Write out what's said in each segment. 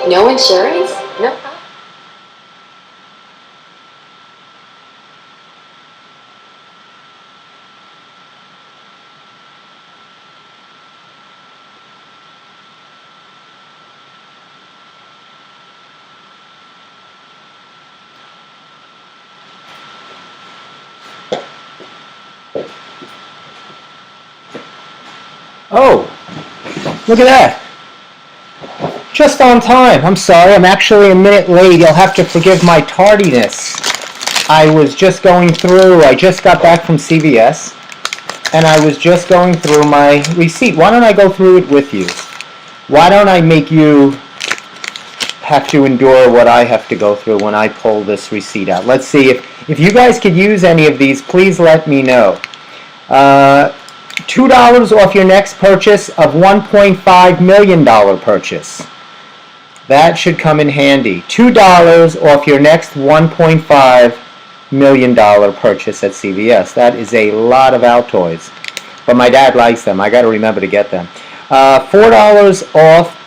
No insurance? No problem. Oh, look at that. Just on time. I'm sorry, I'm actually a minute late. You'll have to forgive my tardiness. I was just going through, I just got back from CVS, and I was just going through my receipt. Why don't I go through it with you? Why don't I make you have to endure what I have to go through when I pull this receipt out? Let's see, if you guys could use any of these, please let me know. $2 off your next purchase of $1.5 million purchase. That should come in handy. $2 off your next $1.5 million purchase at CVS. That is a lot of Altoids. But my dad likes them. I got to remember to get them. $4 off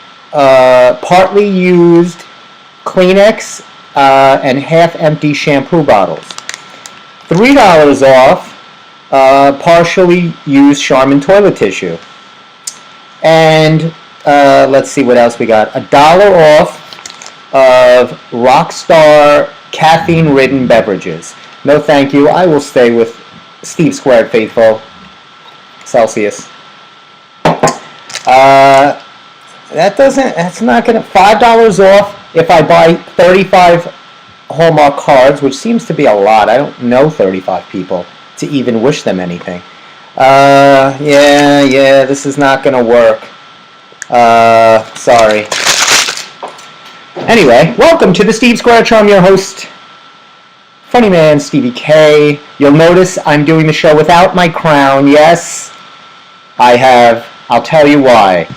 partly used Kleenex and half-empty shampoo bottles. $3 off partially used Charmin toilet tissue. And let's see what else we got. $1 off of Rockstar caffeine-ridden beverages. No thank you. I will stay with Steve Squared Faithful. Celsius. That's not gonna, $5 off if I buy 35 Hallmark cards, which seems to be a lot. I don't know 35 people to even wish them anything. Yeah, this is not gonna work. Sorry. Anyway, welcome to the Steve Squared Show. I'm your host, Funny Man Stevie K. You'll notice I'm doing the show without my crown. Yes, I have. I'll tell you why.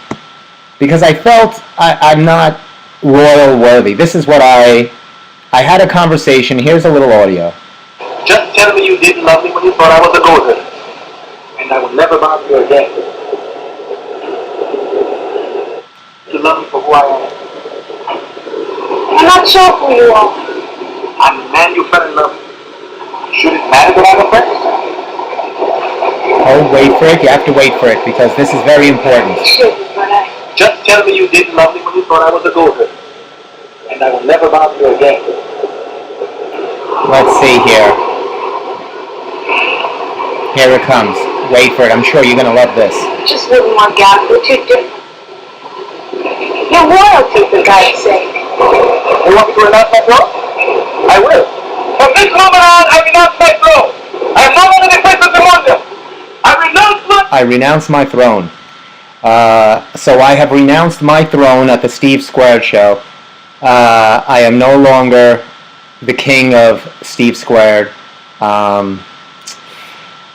Because I felt I'm not royal worthy. This is what I had a conversation. Here's a little audio. Just tell me you didn't love me when you thought I was a goater, and I will never bother you again. You love me for who I am. I'm not sure who you are. I'm the man you fell in love with. Should it matter that I'm a friend? Oh, wait for it. You have to wait for it because this is very important. Just tell me you didn't love me when you thought I was a goater, and I will never bother you again. Let's see here. Here it comes. Wait for it. I'm sure you're going to love this. Just wouldn't work out. We're too different. You're royalty, for God's sake. You want me to renounce my throne? I will. From this moment on, I renounce my throne. I am no longer the prince of the Demonium. I renounce my throne. So I have renounced my throne at the Steve Squared Show. I am no longer the king of Steve Squared.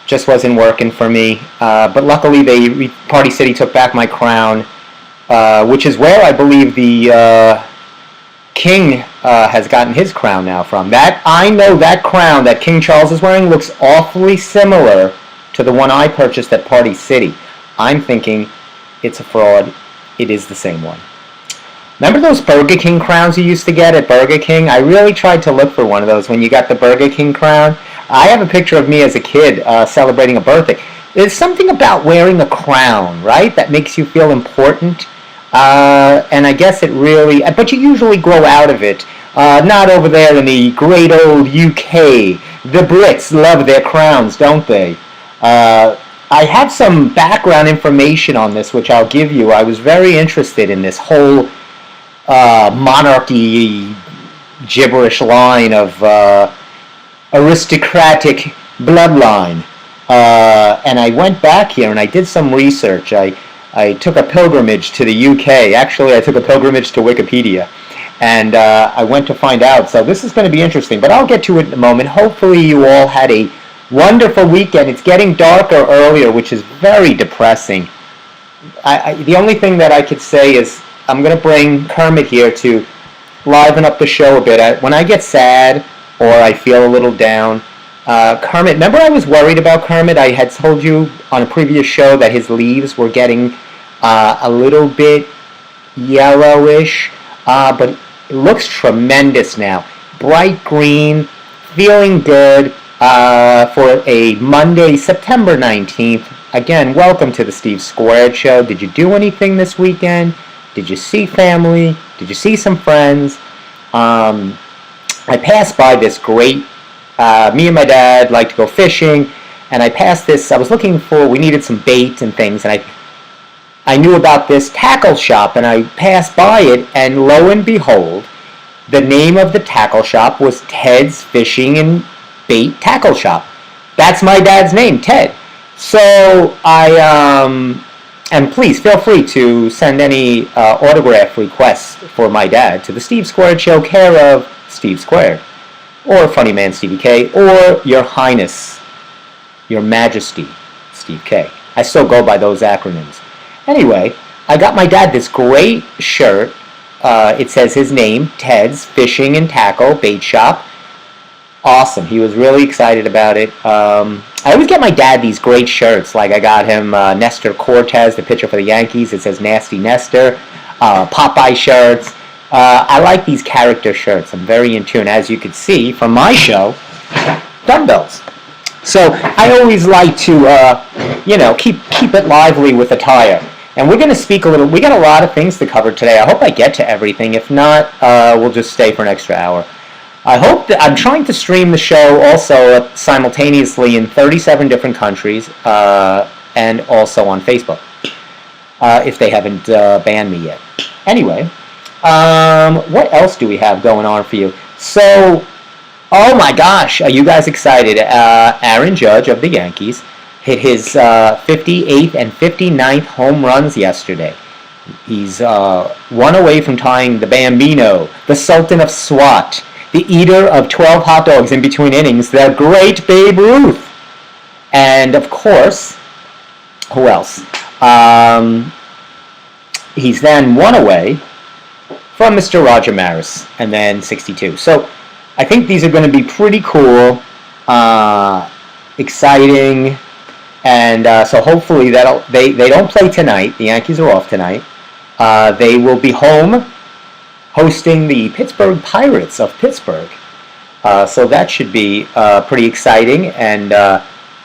Just wasn't working for me. But luckily, Party City took back my crown, which is where I believe the king has gotten his crown now from. I know that crown that King Charles is wearing looks awfully similar to the one I purchased at Party City. I'm thinking it's a fraud. It is the same one. Remember those Burger King crowns you used to get at Burger King? I really tried to look for one of those when you got the Burger King crown. I have a picture of me as a kid celebrating a birthday. There's something about wearing a crown, right, that makes you feel important. And I guess it really, but you usually grow out of it. Not over there in the great old UK. The Brits love their crowns, don't they? I have some background information on this, which I'll give you. I was very interested in this whole monarchy gibberish line of aristocratic bloodline. And I went back here and I did some research. I took a pilgrimage to the UK. Actually, I took a pilgrimage to Wikipedia. And I went to find out. So this is going to be interesting. But I'll get to it in a moment. Hopefully you all had a wonderful weekend. It's getting darker earlier, which is very depressing. The only thing that I could say is I'm going to bring Kermit here to liven up the show a bit. When I get sad or I feel a little down, Kermit, remember I was worried about Kermit? I had told you on a previous show that his leaves were getting a little bit yellowish. but it looks tremendous now. Bright green, feeling good for a Monday, September 19th. Again, welcome to the Steve Squared Show. Did you do anything this weekend? Did you see family? Did you see some friends? I passed by this great, me and my dad like to go fishing, and I passed this, I was looking for, we needed some bait and things, and I knew about this tackle shop, and I passed by it, and lo and behold, the name of the tackle shop was Ted's Fishing and Bait Tackle Shop. That's my dad's name, Ted. So and please feel free to send any autograph requests for my dad to the Steve Squared Show, care of Steve Squared, or Funny Man Stevie K, or Your Highness, Your Majesty Steve K. I still go by those acronyms. Anyway, I got my dad this great shirt. It says his name, Ted's Fishing and Tackle Bait Shop. Awesome. He was really excited about it. I always get my dad these great shirts. Like I got him Nestor Cortez, the pitcher for the Yankees. It says Nasty Nestor. Popeye shirts. I like these character shirts. I'm very in tune. As you can see from my show, dumbbells. So I always like to, keep it lively with attire. And we're going to speak a little. We got a lot of things to cover today. I hope I get to everything. If not, we'll just stay for an extra hour. I hope that I'm trying to stream the show also simultaneously in 37 different countries and also on Facebook if they haven't banned me yet. Anyway, what else do we have going on for you? So, oh my gosh, are you guys excited? Aaron Judge of the Yankees hit his 58th and 59th home runs yesterday. He's one away from tying the Bambino, the Sultan of SWAT, the eater of 12 hot dogs in between innings, the great Babe Ruth. And, of course, who else? He's then one away from Mr. Roger Maris, and then 62. So I think these are going to be pretty cool, exciting, and so hopefully they don't play tonight. The Yankees are off tonight. They will be home hosting the Pittsburgh Pirates of Pittsburgh. So that should be pretty exciting. And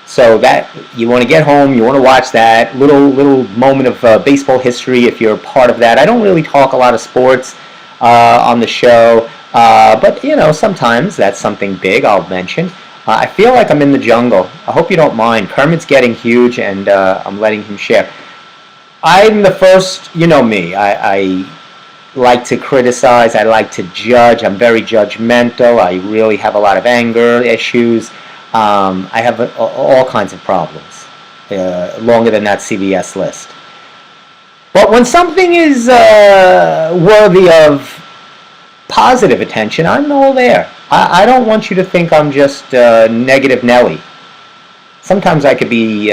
so that you want to get home, you want to watch that little moment of baseball history if you're part of that. I don't really talk a lot of sports on the show, but sometimes that's something big I'll mention. I feel like I'm in the jungle. I hope you don't mind. Kermit's getting huge, and I'm letting him share. I'm the first, you know me. I like to criticize. I like to judge. I'm very judgmental. I really have a lot of anger issues. I have all kinds of problems, longer than that CVS list. But when something is worthy of positive attention, I'm all there. I don't want you to think I'm just negative Nelly. Sometimes I could be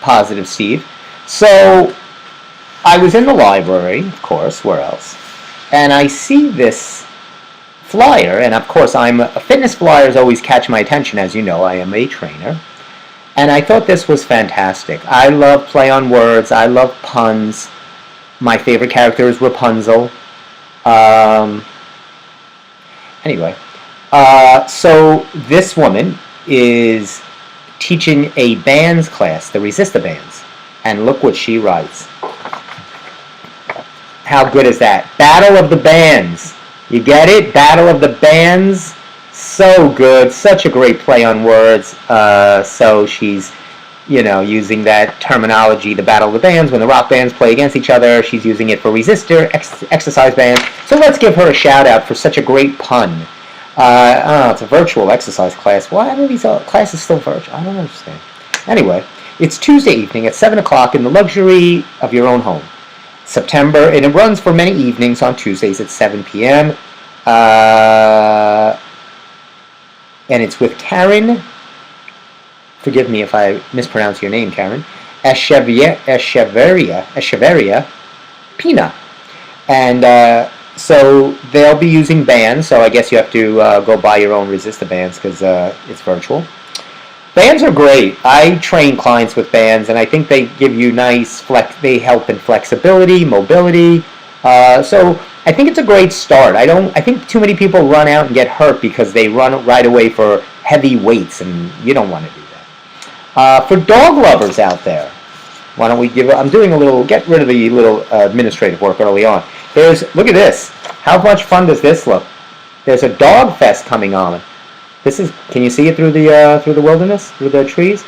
positive Steve. So I was in the library, of course, where else? And I see this flyer, and of course fitness flyers always catch my attention. As you know, I am a trainer. And I thought this was fantastic. I love play on words. I love puns. My favorite character is Rapunzel. Anyway, so this woman is teaching a bands class, the Resista Bands. And look what she writes. How good is that? Battle of the Bands. You get it? Battle of the Bands. So good. Such a great play on words. So she's, using that terminology, the Battle of the Bands, when the rock bands play against each other. She's using it for resistor, exercise bands. So let's give her a shout out for such a great pun. It's a virtual exercise class. Why are these classes still virtual? I don't understand. Anyway, it's Tuesday evening at 7 o'clock in the luxury of your own home. September, and it runs for many evenings on Tuesdays at 7 p.m. And it's with Karen, forgive me if I mispronounce your name, Karen, Echeverria Pina. And so they'll be using bands, so I guess you have to go buy your own Resista bands because it's virtual. Bands are great. I train clients with bands, and I think they give you nice they help in flexibility, mobility. So I think it's a great start. I think too many people run out and get hurt because they run right away for heavy weights, and you don't want to do that. For dog lovers out there, why don't we I'm doing a little, get rid of the little administrative work early on. Look at this. How much fun does this look? There's a dog fest coming on. Can you see it through the wilderness, through the trees?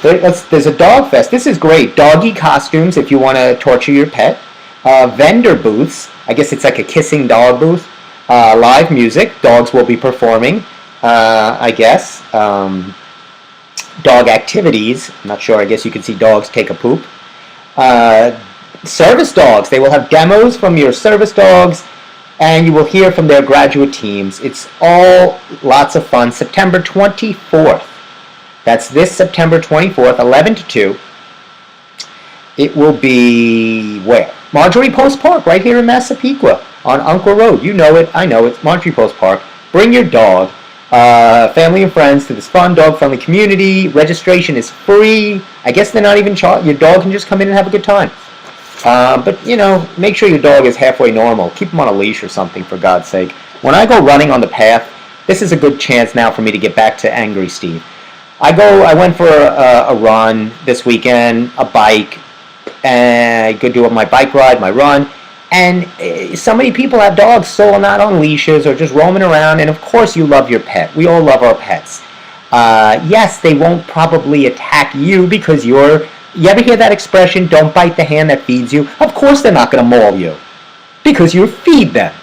There's a dog fest. This is great. Doggy costumes if you want to torture your pet. Vendor booths. I guess it's like a kissing dog booth. Live music. Dogs will be performing, I guess. Dog activities. I'm not sure. I guess you can see dogs take a poop. Service dogs. They will have demos from your service dogs, and you will hear from their graduate teams. It's all lots of fun. September 24th. That's this September 24th, 11 to 2. It will be where? Marjorie Post Park, right here in Massapequa, on Uncle Road. You know it, I know it, Marjorie Post Park. Bring your dog, family and friends to this fun dog-friendly community. Registration is free. I guess they're not even charged. Your dog can just come in and have a good time. But, make sure your dog is halfway normal. Keep him on a leash or something, for God's sake. When I go running on the path, this is a good chance now for me to get back to Angry Steve. I went for a run this weekend, a bike, and I go do my bike ride, my run, and so many people have dogs still not on leashes or just roaming around, and of course you love your pet. We all love our pets. Yes, they won't probably attack you because you ever hear that expression, don't bite the hand that feeds you? Of course they're not going to maul you because you feed them.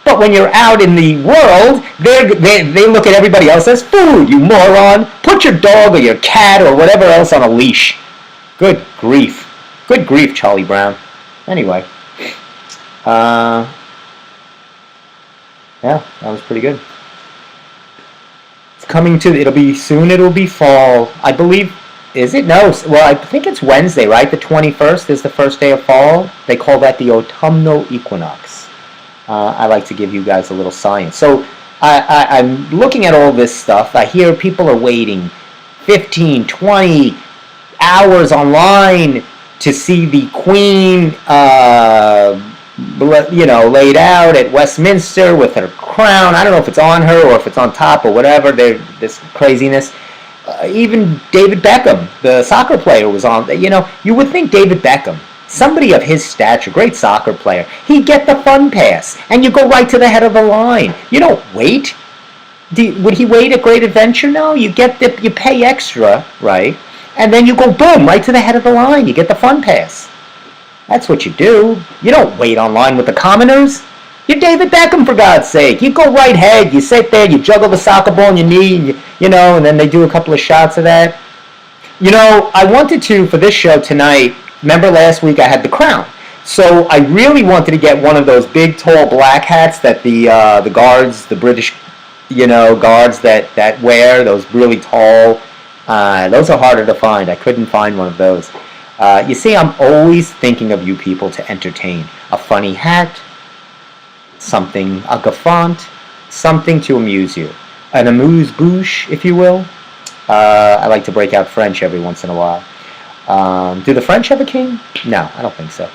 But when you're out in the world, they look at everybody else as food, you moron. Put your dog or your cat or whatever else on a leash. Good grief. Good grief, Charlie Brown. Anyway. Yeah, that was pretty good. It's coming it'll be fall. I believe, is it? No, well, I think it's Wednesday, right? The 21st is the first day of fall. They call that the autumnal equinox. I like to give you guys a little science. So I'm looking at all this stuff. I hear people are waiting 15, 20 hours online to see the Queen, laid out at Westminster with her crown. I don't know if it's on her or if it's on top or whatever. This craziness. Even David Beckham, the soccer player, was on. You would think David Beckham, somebody of his stature, great soccer player, he'd get the fun pass, and you go right to the head of the line. You don't wait. Would he wait at Great Adventure? No, you pay extra, right? And then you go, boom, right to the head of the line. You get the fun pass. That's what you do. You don't wait online with the commoners. You're David Beckham, for God's sake. You go right ahead. You sit there, you juggle the soccer ball on your knee, and and then they do a couple of shots of that. I wanted to, for this show tonight, remember last week I had the crown. So I really wanted to get one of those big, tall black hats that the guards, the British, guards that wear, those really tall. Those are harder to find. I couldn't find one of those. You see, I'm always thinking of you people to entertain. A funny hat, something, a gauffant, something to amuse you. An amuse-bouche, if you will. I like to break out French every once in a while. Do the French have a king? No, I don't think so.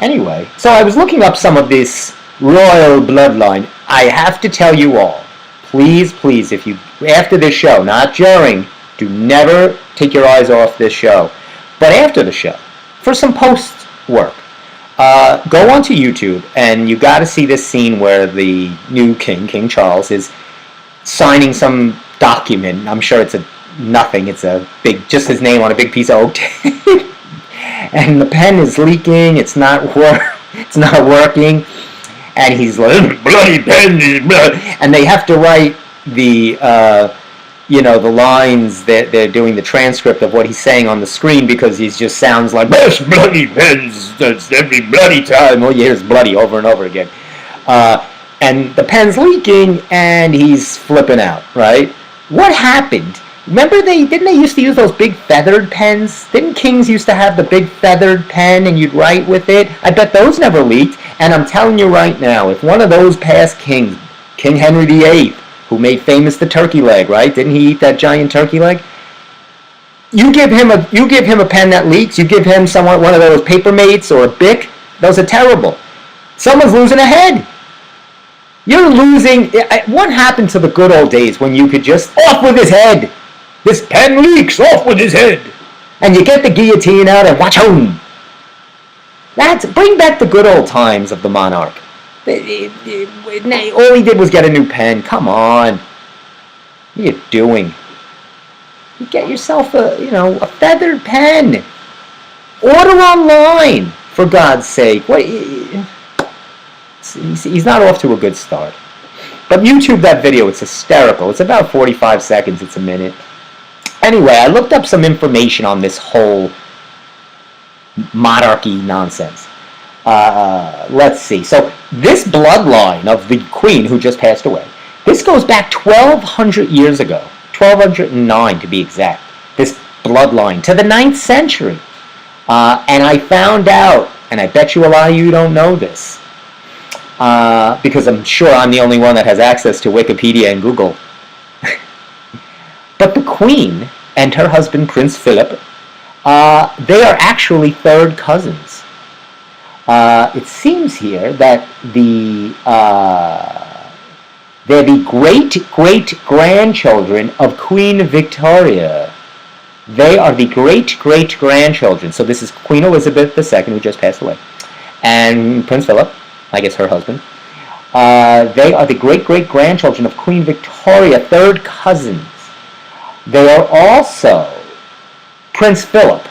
Anyway, so I was looking up some of this royal bloodline. I have to tell you all, please, if you, after this show, not during, do never take your eyes off this show. But after the show, for some post work, go onto YouTube, and you got to see this scene where the new king, King Charles, is signing some document. I'm sure it's nothing. It's just his name on a big piece of oak tape, and the pen is leaking. It's not working, and he's like, bloody pen, and they have to write the the lines that they're doing the transcript of what he's saying on the screen, because he just sounds like this bloody pens every bloody time. All you hear is bloody over and over again. And the pen's leaking, and he's flipping out, right? What happened? Remember, didn't they used to use those big feathered pens? Didn't kings used to have the big feathered pen, and you'd write with it? I bet those never leaked. And I'm telling you right now, if one of those past kings, King Henry VIII, who made famous the turkey leg, right? Didn't he eat that giant turkey leg? You give him a pen that leaks. You give him one of those Papermates or a Bic. Those are terrible. Someone's losing a head. You're losing. What happened to the good old days when you could just off with his head? This pen leaks, off with his head. And you get the guillotine out and watch home. Bring back the good old times of the monarch. All he did was get a new pen. Come on. What are you doing? You get yourself a feathered pen. Order online, for God's sake. He's not off to a good start. But YouTube that video. It's hysterical. It's about 45 seconds. It's a minute. Anyway, I looked up some information on this whole monarchy nonsense. Let's see. So this bloodline of the queen who just passed away, this goes back 1,200 years ago. 1209 to be exact. This bloodline to the 9th century. And I found out, and I bet you a lot of you don't know this, because I'm sure I'm the only one that has access to Wikipedia and Google. But the Queen and her husband, Prince Philip, they are actually third cousins. It seems here that they're the great-great-grandchildren of Queen Victoria. They are the great-great-grandchildren. So this is Queen Elizabeth II, who just passed away, and Prince Philip, I guess her husband. They are the great-great-grandchildren of Queen Victoria, third cousins. They are also, Prince Philip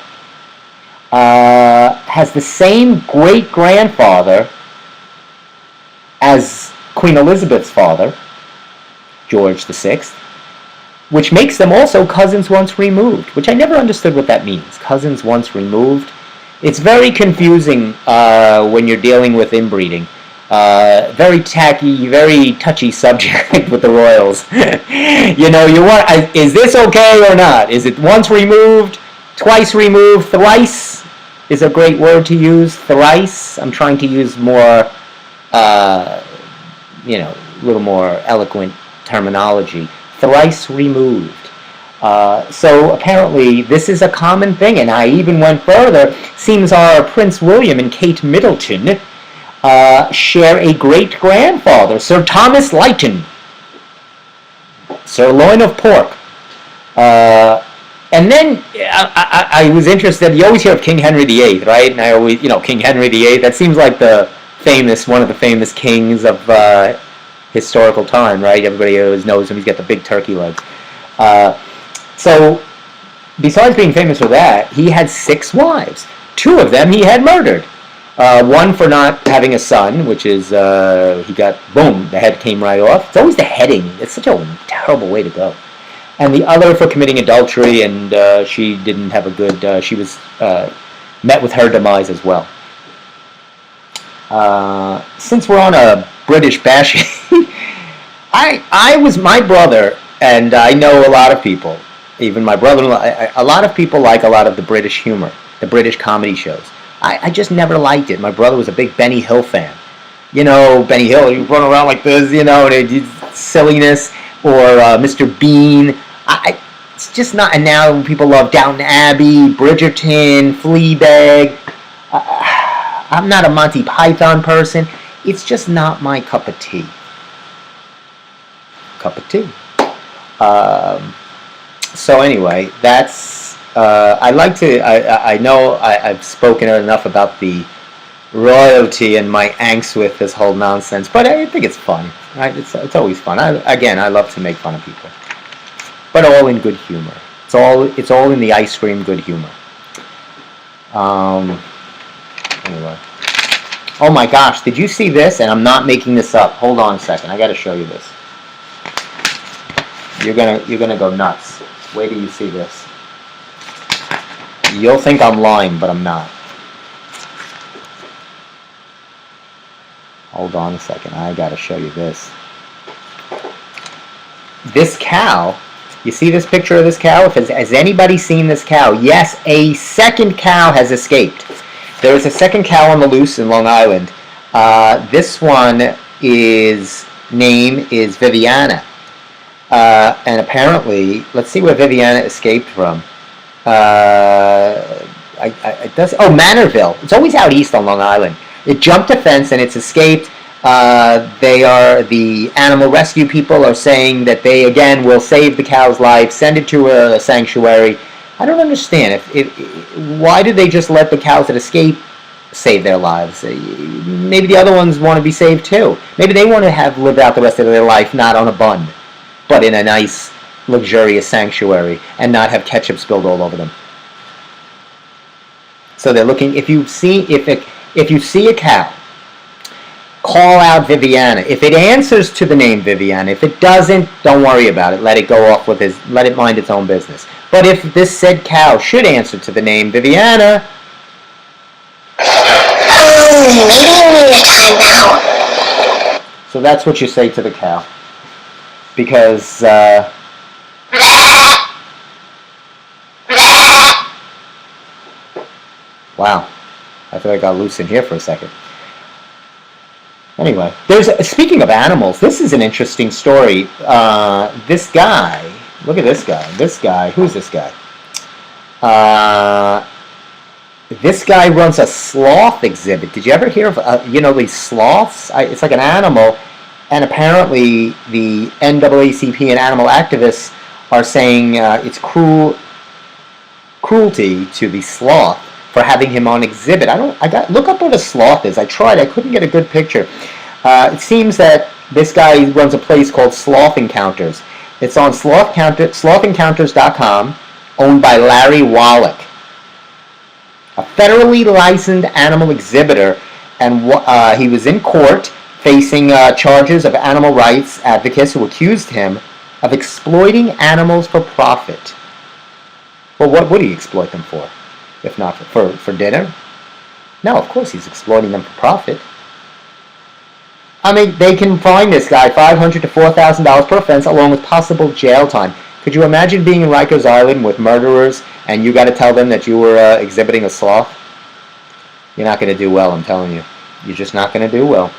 has the same great-grandfather as Queen Elizabeth's father, George VI, which makes them also cousins once removed, which I never understood what that means, cousins once removed. It's very confusing when you're dealing with inbreeding. Very tacky, very touchy subject with the royals. You want, is this okay or not? Is it once removed, twice removed, thrice is a great word to use, thrice. I'm trying to use more, a little more eloquent terminology. Thrice removed. So apparently this is a common thing, and I even went further. Seems our Prince William and Kate Middleton share a great-grandfather, Sir Thomas Lytton, sirloin of pork. And then I was interested. You always hear of King Henry VIII, right? And I always, King Henry VIII. That seems like one of the famous kings of historical time, right? Everybody always knows him. He's got the big turkey legs. So, besides being famous for that, he had 6 wives. 2 of them he had murdered. One for not having a son, which is, he got, boom, the head came right off. It's always the heading. It's such a terrible way to go. And the other for committing adultery, and she didn't have a good, she was met with her demise as well. Since we're on a British bashing, I was my brother, and I know a lot of people, even my brother-in-law, a lot of people like a lot of the British humor, the British comedy shows. I just never liked it. My brother was a big Benny Hill fan. Benny Hill, you run around like this, silliness, or Mr. Bean. It's just not, and now people love Downton Abbey, Bridgerton, Fleabag. I'm not a Monty Python person. It's just not my cup of tea. So anyway, that's, I know I've spoken enough about the royalty and my angst with this whole nonsense, but I think it's fun. Right? It's always fun. I love to make fun of people, but all in good humor. It's all in the ice cream good humor. Anyway. Oh my gosh, did you see this? And I'm not making this up. Hold on a second. I got to show you this. You're gonna go nuts. Wait till you see this. You'll think I'm lying, but I'm not. Hold on a second. I got to show you this. This cow. You see this picture of this cow? Has anybody seen this cow? Yes, a second cow has escaped. There is a second cow on the loose in Long Island. This one name is Viviana. And apparently, let's see where Viviana escaped from. Manorville. It's always out east on Long Island. It jumped a fence and it's escaped. The animal rescue people are saying that they, again, will save the cow's life, send it to a sanctuary. I don't understand. Why did they just let the cows that escape save their lives? Maybe the other ones want to be saved too. Maybe they want to have lived out the rest of their life not on a bun, but in a nice, luxurious sanctuary and not have ketchup spilled all over them. So they're looking. If you see a cow, call out Viviana. If it answers to the name Viviana, if it doesn't, don't worry about it. Let it go off let it mind its own business. But if this said cow should answer to the name Viviana, maybe you need a timeout. So that's what you say to the cow. Because, wow, I thought I got loose in here for a second. Anyway, speaking of animals, this is an interesting story. This guy, look at this guy. Who's this guy? This guy runs a sloth exhibit. Did you ever hear of, these sloths? It's like an animal, and apparently the NAACP and animal activists are saying it's cruelty to the sloth for having him on exhibit. Look up what a sloth is. I tried. I couldn't get a good picture. It seems that this guy runs a place called Sloth Encounters. It's on slothencounters.com, owned by Larry Wallach, a federally licensed animal exhibitor, and he was in court facing charges of animal rights advocates who accused him of exploiting animals for profit. Well, what would he exploit them for, if not for dinner? No, of course he's exploiting them for profit. I mean, they can fine this guy $500 to $4,000 per offense, along with possible jail time. Could you imagine being in Rikers Island with murderers, and you got to tell them that you were exhibiting a sloth? You're not going to do well, I'm telling you. You're just not going to do well.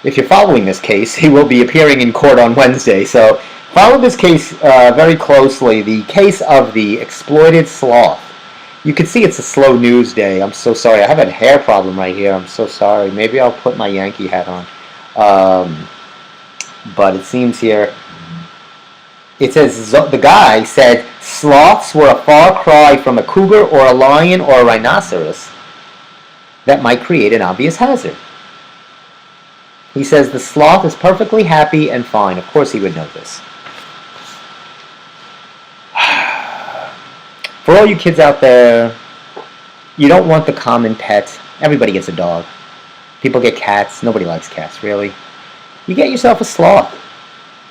If you're following this case, he will be appearing in court on Wednesday, so follow this case very closely. The case of the exploited sloth. You can see it's a slow news day. I'm so sorry. I have a hair problem right here. I'm so sorry. Maybe I'll put my Yankee hat on. But it seems here, it says, the guy said, sloths were a far cry from a cougar or a lion or a rhinoceros that might create an obvious hazard. He says the sloth is perfectly happy and fine. Of course he would know this. For all you kids out there, you don't want the common pet. Everybody gets a dog. People get cats. Nobody likes cats, really. You get yourself a sloth.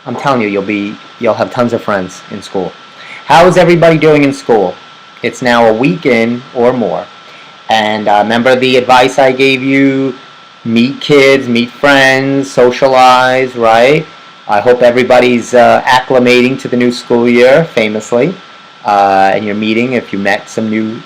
I'm telling you, you'll have tons of friends in school. How is everybody doing in school? It's now a week in or more. And remember the advice I gave you? Meet kids, meet friends, socialize, right? I hope everybody's acclimating to the new school year, famously. And you're meeting, if you met some new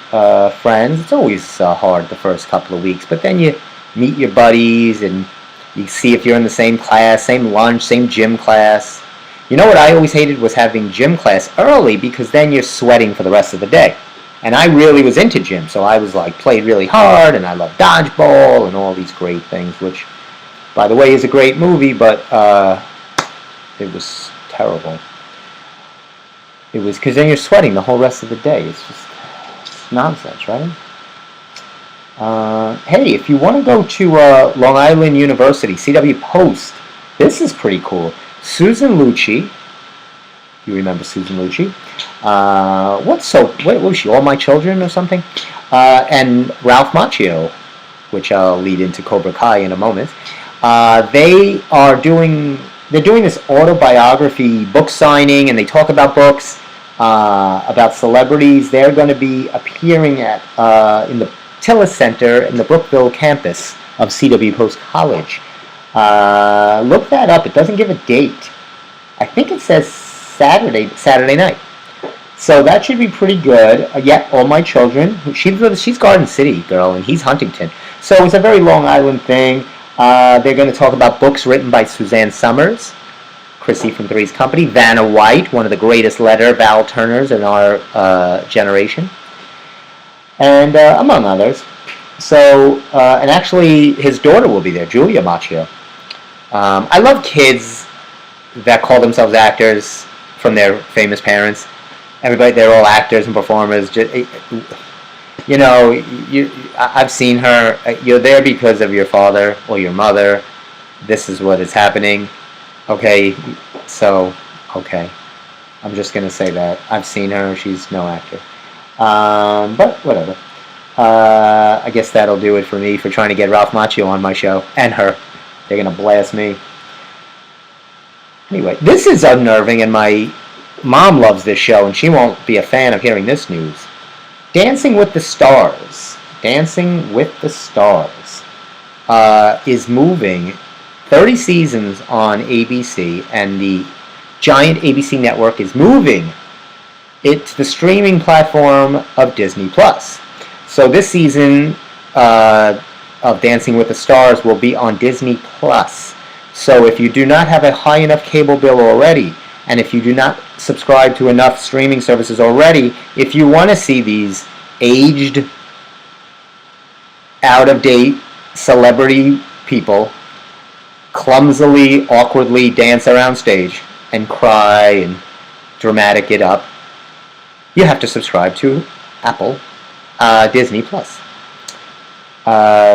friends, it's always hard the first couple of weeks, but then you meet your buddies and you see if you're in the same class, same lunch, same gym class. You know what I always hated was having gym class early, because then you're sweating for the rest of the day. And I really was into gym, so I was played really hard, and I loved dodgeball and all these great things, which, by the way, is a great movie, but it was terrible. It was because then you're sweating the whole rest of the day. It's nonsense, right? Hey, if you want to go to Long Island University, CW Post, this is pretty cool. Susan Lucci, you remember Susan Lucci? What was she, All My Children or something? And Ralph Macchio, which I'll lead into Cobra Kai in a moment. They're doing this autobiography book signing, and they talk about books, about celebrities. They're going to be appearing in the Tillis Center in the Brookville campus of CW Post College. Look that up. It doesn't give a date. I think it says Saturday night. So that should be pretty good. All My Children. She's Garden City girl, and he's Huntington. So it's a very Long Island thing. They're going to talk about books written by Suzanne Summers, Chrissy from Three's Company, Vanna White, one of the greatest Val Turners in our generation, and among others. So, and actually, his daughter will be there, Julia Macchio. I love kids that call themselves actors from their famous parents. Everybody, they're all actors and performers. I've seen her. You're there because of your father or your mother. This is what is happening. Okay, so, okay. I'm just going to say that. I've seen her. She's no actor. But whatever. I guess that'll do it for me for trying to get Ralph Macchio on my show. And her. They're going to blast me. Anyway, this is unnerving, and my mom loves this show, and she won't be a fan of hearing this news. Dancing with the Stars. Dancing with the Stars is moving 30 seasons on ABC, and the giant ABC network is moving it to the streaming platform of Disney+. So this season of Dancing with the Stars will be on Disney+. So if you do not have a high enough cable bill already, and if you do not subscribe to enough streaming services already, if you want to see these aged, out-of-date celebrity people clumsily, awkwardly dance around stage and cry and dramatic it up, you have to subscribe to Apple Disney+.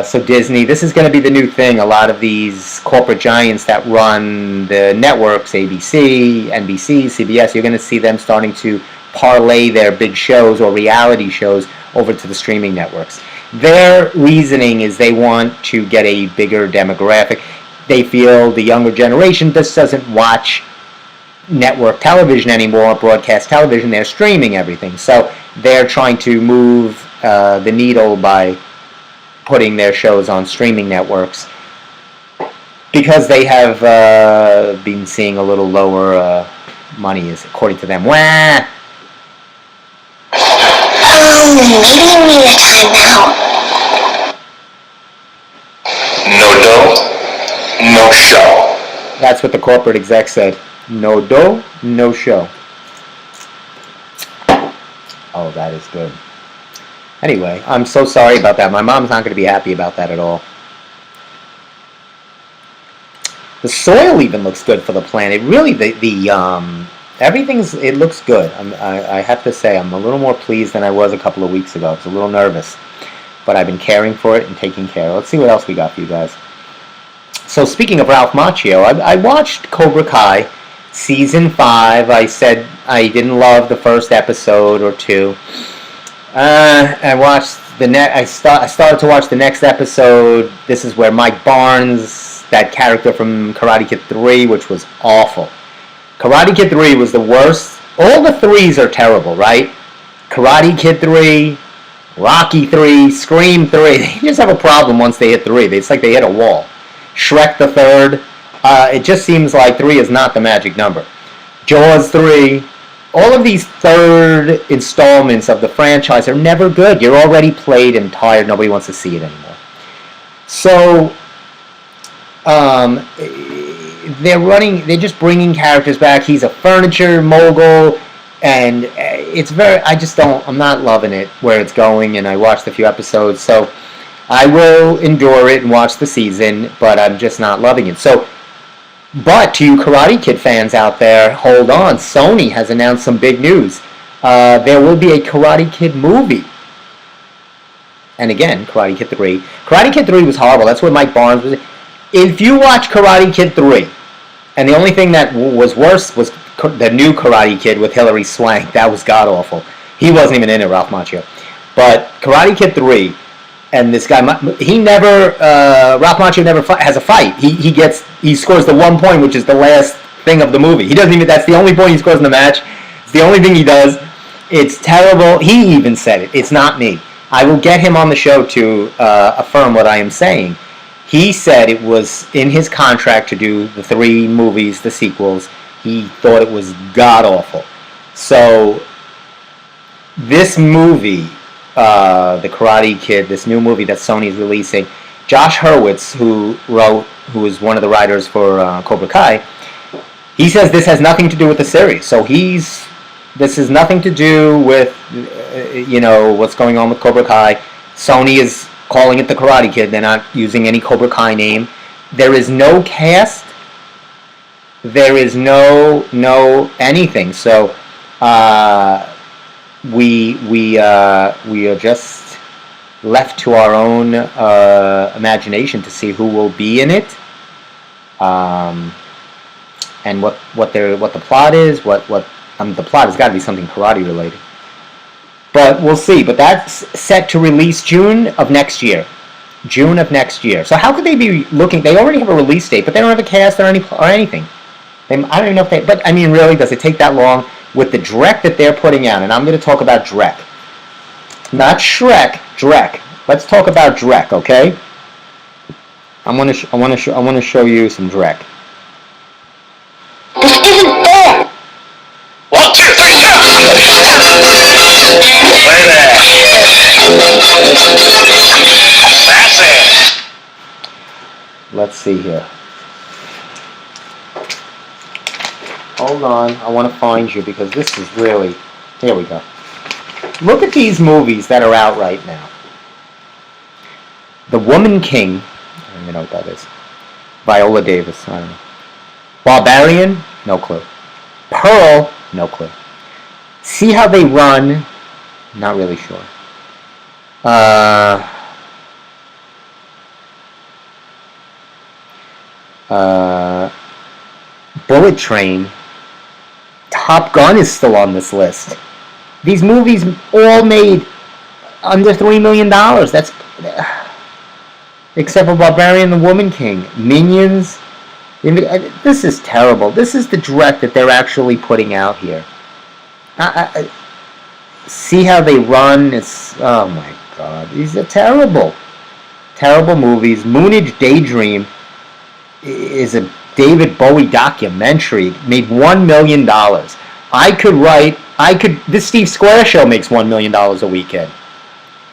So Disney, this is going to be the new thing. A lot of these corporate giants that run the networks, ABC, NBC, CBS, you're going to see them starting to parlay their big shows or reality shows over to the streaming networks. Their reasoning is they want to get a bigger demographic. They feel the younger generation just doesn't watch network television anymore, broadcast television. They're streaming everything. So they're trying to move the needle by putting their shows on streaming networks because they have been seeing a little lower money, is according to them. Wah! Maybe you need a timeout. No dough, no show. That's what the corporate exec said. No dough, no show. Oh, that is good. Anyway, I'm so sorry about that. My mom's not going to be happy about that at all. The soil even looks good for the plant. It really, it looks good. I have to say, I'm a little more pleased than I was a couple of weeks ago. I was a little nervous, but I've been caring for it and taking care. Let's see what else we got for you guys. So speaking of Ralph Macchio, I watched Cobra Kai Season 5. I said I didn't love the first episode or two. I watched I started to watch the next episode. This is where Mike Barnes, that character from Karate Kid 3, which was awful. Karate Kid 3 was the worst. All the threes are terrible, right? Karate Kid 3, Rocky 3, Scream 3. They just have a problem once they hit 3. It's like they hit a wall. Shrek the Third. It just seems like 3 is not the magic number. Jaws 3. All of these third installments of the franchise are never good. You're already played and tired. Nobody wants to see it anymore. So, they're just bringing characters back. He's a furniture mogul, and I'm not loving it where it's going, and I watched a few episodes, so I will endure it and watch the season, but I'm just not loving it. So, but to you Karate Kid fans out there, hold on. Sony has announced some big news. There will be a Karate Kid movie. And again, Karate Kid 3. Karate Kid 3 was horrible. That's what Mike Barnes was. If you watch Karate Kid 3, and the only thing that was worse was the new Karate Kid with Hilary Swank. That was god-awful. He wasn't even in it, Ralph Macchio. But Karate Kid 3... And this guy, Ralph Macchio never has a fight. He scores the 1 point, which is the last thing of the movie. That's the only point he scores in the match. It's the only thing he does. It's terrible. He even said it. It's not me. I will get him on the show to affirm what I am saying. He said it was in his contract to do the 3 movies, the sequels. He thought it was god-awful. So, this movie... the Karate Kid, this new movie that Sony's releasing, Josh Hurwitz, who is one of the writers for Cobra Kai, he says this has nothing to do with the series. So this has nothing to do with what's going on with Cobra Kai. Sony is calling it the Karate Kid. They're not using any Cobra Kai name. There is no cast. There is no anything. So we are just left to our own imagination to see who will be in it, and what the plot is. The plot has got to be something karate related. But we'll see. But that's set to release June of next year. June of next year. So how could they be looking? They already have a release date, but they don't have a cast or anything. I don't even know if they. But I mean, really, does it take that long with the Drek that they're putting out? And I'm going to talk about Drek, not Shrek. Drek. Let's talk about Drek, okay? I want to show you some Drek. This isn't fair. 1, 2, 3, go! Play there. That's it. Let's see here. Hold on, I want to find you because this is really... Here we go. Look at these movies that are out right now. The Woman King. I don't even know what that is. Viola Davis. I don't know. Barbarian? No clue. Pearl? No clue. See How They Run? Not really sure. Bullet Train. Top Gun is still on this list. These movies all made under $3 million. That's except for Barbarian and the Woman King. Minions. This is terrible. This is the Drek that they're actually putting out here. See How They Run. It's, oh my God. These are terrible. Terrible movies. Moonage Daydream is a David Bowie documentary. It made $1 million. This Steve Square show makes $1 million a weekend.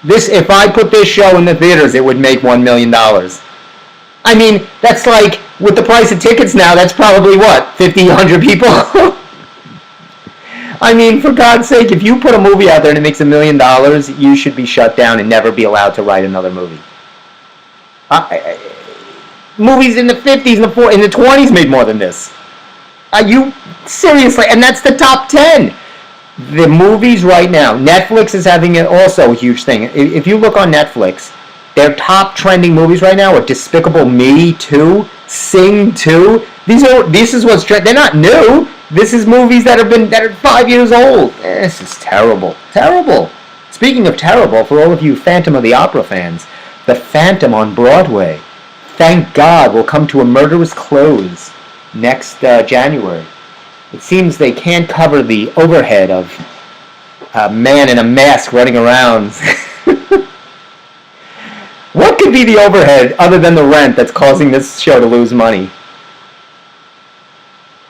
If I put this show in the theaters, it would make $1 million. I mean, that's like, with the price of tickets now, that's probably what, 50, 100 people? I mean, for God's sake, if you put a movie out there and it makes $1 million, you should be shut down and never be allowed to write another movie. Movies in the 50s and in the 20s made more than this. Are you seriously? And that's the top 10. The movies right now, Netflix is having also a huge thing. If you look on Netflix, their top trending movies right now are Despicable Me 2, Sing 2. This is what's trending. They're not new. This is movies that are 5 years old. This is terrible. Terrible. Speaking of terrible, for all of you Phantom of the Opera fans, The Phantom on Broadway, thank God, will come to a murderous close next January. It seems they can't cover the overhead of a man in a mask running around. What could be the overhead other than the rent that's causing this show to lose money?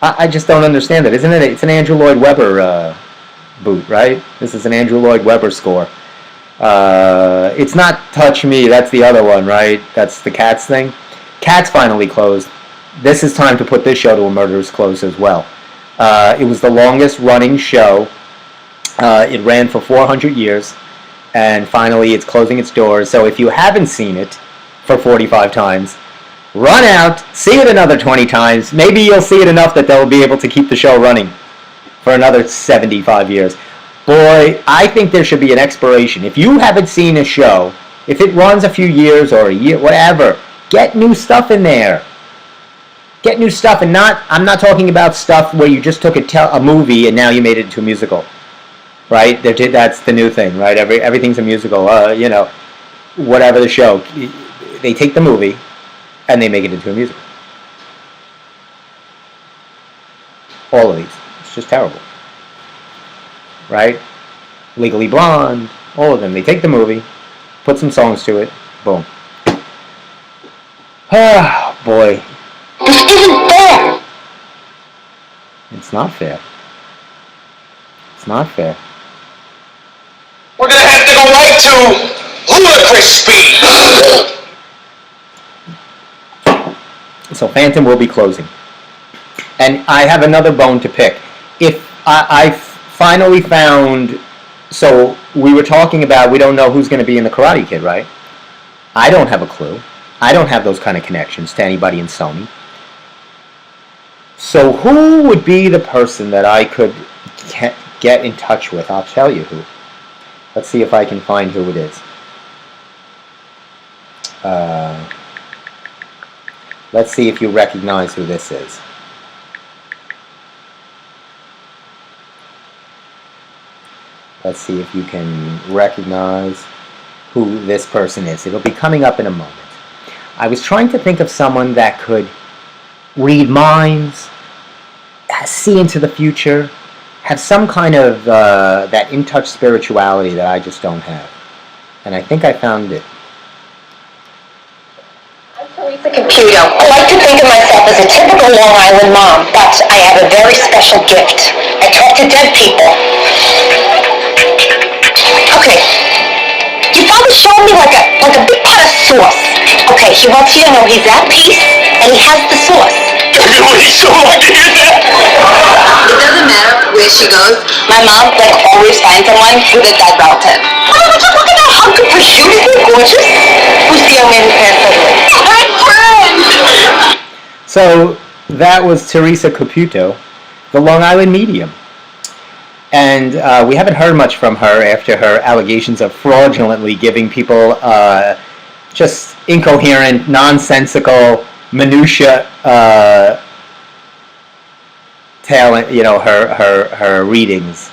I just don't understand it. Isn't it? It's an Andrew Lloyd Webber boot, right? This is an Andrew Lloyd Webber score. It's not Touch Me. That's the other one, right? That's the Cats thing. Cats finally closed. This is time to put this show to a murderous close as well. It was the longest running show. It ran for 400 years. And finally it's closing its doors. So if you haven't seen it for 45 times, run out, see it another 20 times. Maybe you'll see it enough that they'll be able to keep the show running for another 75 years. Boy, I think there should be an expiration. If you haven't seen a show, if it runs a few years or a year, whatever, get new stuff in there. Get new stuff, and I'm not talking about stuff where you just took a movie and now you made it into a musical. Right? That's the new thing, right? Everything's a musical. Whatever the show. They take the movie and they make it into a musical. All of these. It's just terrible. Right? Legally Blonde. All of them. They take the movie, put some songs to it, boom. Ah, boy. This isn't fair. It's not fair. It's not fair. We're gonna have to go right to ludicrous speed. So Phantom will be closing. And I have another bone to pick. If I finally found... So we were talking about we don't know who's going to be in the Karate Kid, right? I don't have a clue. I don't have those kind of connections to anybody in Sony. So who would be the person that I could get in touch with? I'll tell you who. Let's see if I can find who it is. Let's see if you recognize who this is. Let's see if you can recognize who this person is. It'll be coming up in a moment. I was trying to think of someone that could read minds, see into the future, have some kind of that in-touch spirituality that I just don't have. And I think I found it. Teresa Computo. I like to think of myself as a typical Long Island mom, but I have a very special gift. I talk to dead people. Okay. Your father showed me like a big pot of sauce. Okay, he wants you to know he's at peace and he has the sauce. Everybody's so lucky to hear that. It doesn't matter where she goes. My mom, always finds someone with a dead relative. Oh, would you look at that hunk of prosciutto? Isn't it gorgeous? Who's the young man who passed away? My friend! So that was Teresa Caputo, the Long Island medium. And we haven't heard much from her after her allegations of fraudulently giving people just incoherent, nonsensical, minutia talent, her readings.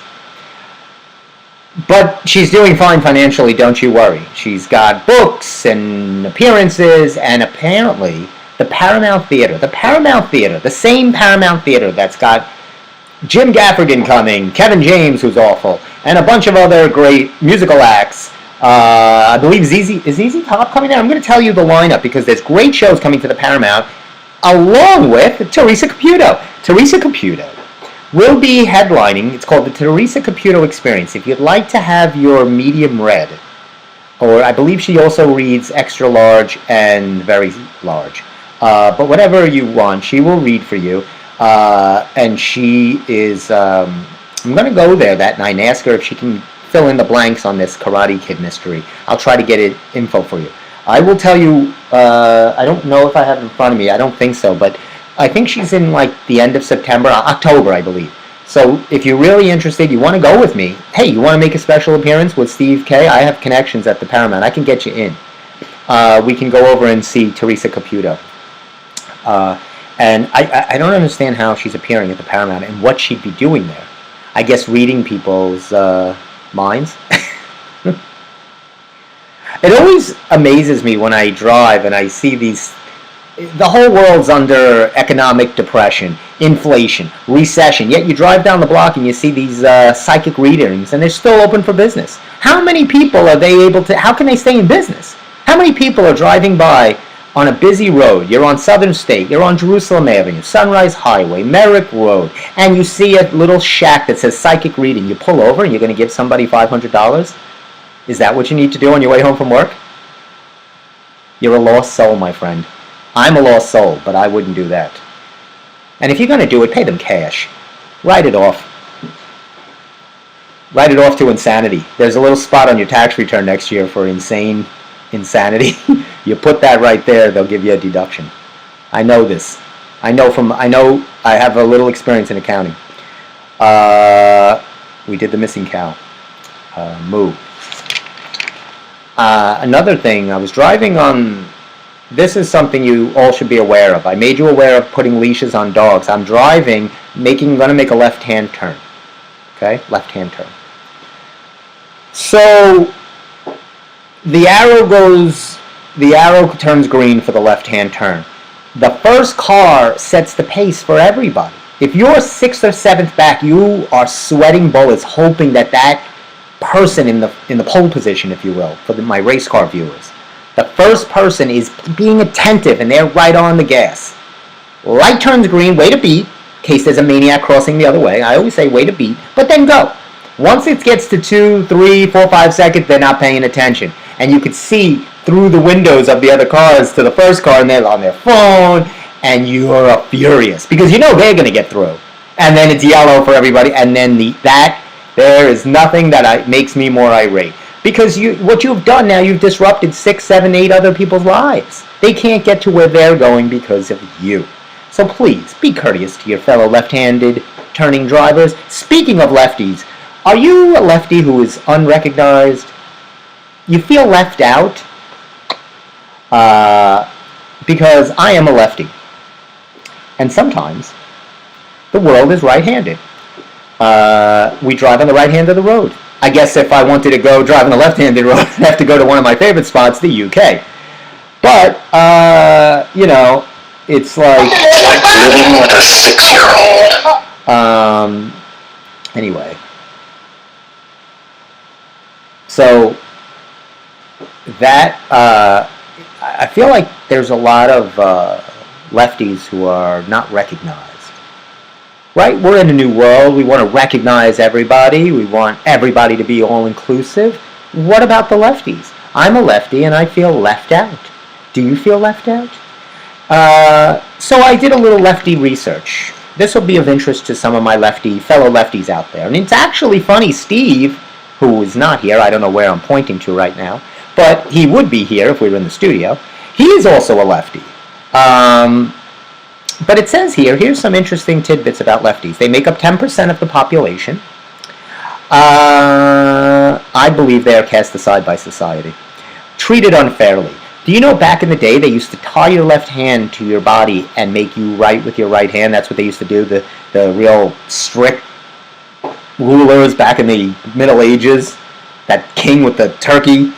But she's doing fine financially, don't you worry. She's got books and appearances, and apparently the Paramount Theater, the same Paramount Theater that's got Jim Gaffigan coming, Kevin James, who's awful, and a bunch of other great musical acts. I believe ZZ Top coming there? I'm going to tell you the lineup because there's great shows coming to the Paramount, along with Teresa Caputo. Teresa Caputo will be headlining. It's called the Teresa Caputo Experience. If you'd like to have your medium read, or I believe she also reads extra large and very large, but whatever you want, she will read for you. And she is, I'm going to go there that night and ask her if she can fill in the blanks on this Karate Kid mystery. I'll try to get info for you. I will tell you, I don't know if I have it in front of me. I don't think so, but I think she's in like the end of September, October, I believe. So if you're really interested, you want to go with me, hey, you want to make a special appearance with Steve K? I have connections at the Paramount. I can get you in. We can go over and see Teresa Caputo. And I don't understand how she's appearing at the Paramount and what she'd be doing there. I guess reading people's minds. It always amazes me when I drive and I see the whole world's under economic depression, inflation, recession, yet you drive down the block and you see these psychic readings and they're still open for business. How many people are they how can they stay in business? How many people are driving by on a busy road? You're on Southern State, you're on Jerusalem Avenue, Sunrise Highway, Merrick Road, and you see a little shack that says psychic reading. You pull over and you're going to give somebody $500? Is that what you need to do on your way home from work? You're a lost soul, my friend. I'm a lost soul, but I wouldn't do that. And if you're going to do it, pay them cash. Write it off. Write it off to insanity. There's a little spot on your tax return next year for insanity. You put that right there, they'll give you a deduction. I know this. I know I have a little experience in accounting. We did the missing cow. Moo. Another thing, I was driving on, this is something you all should be aware of. I made you aware of putting leashes on dogs. I'm driving, going to make a left-hand turn. Okay, left-hand turn. So the arrow turns green for the left-hand turn. The first car sets the pace for everybody. If you're 6th or 7th back, you are sweating bullets, hoping that person in the pole position, if you will, for my race car viewers, the first person is being attentive and they're right on the gas. Light turns green, wait a beat, in case there's a maniac crossing the other way. I always say wait a beat, but then go. Once it gets to 2, 3, 4, 5 seconds, they're not paying attention. And you can see through the windows of the other cars to the first car, and they're on their phone, and you're furious because you know they're going to get through. And then it's yellow for everybody, and then there is nothing that makes me more irate. Because what you've done now, you've disrupted 6, 7, 8 other people's lives. They can't get to where they're going because of you. So please, be courteous to your fellow left-handed turning drivers. Speaking of lefties, are you a lefty who is unrecognized? You feel left out? Because I am a lefty. And sometimes the world is right-handed. We drive on the right hand of the road. I guess if I wanted to go drive on the left-handed road, I'd have to go to one of my favorite spots, the UK. But, you know, it's like living with a 6-year-old. Anyway. So, that, I feel like there's a lot of lefties who are not recognized. Right? We're in a new world. We want to recognize everybody. We want everybody to be all-inclusive. What about the lefties? I'm a lefty and I feel left out. Do you feel left out? So I did a little lefty research. This will be of interest to some of my fellow lefties out there. And it's actually funny, Steve, who is not here, I don't know where I'm pointing to right now, but he would be here if we were in the studio. He is also a lefty. But it says here, here's some interesting tidbits about lefties. They make up 10% of the population. I believe they are cast aside by society. Treated unfairly. Do you know back in the day they used to tie your left hand to your body and make you write with your right hand? That's what they used to do, the real strict rulers back in the Middle Ages. That king with the turkey.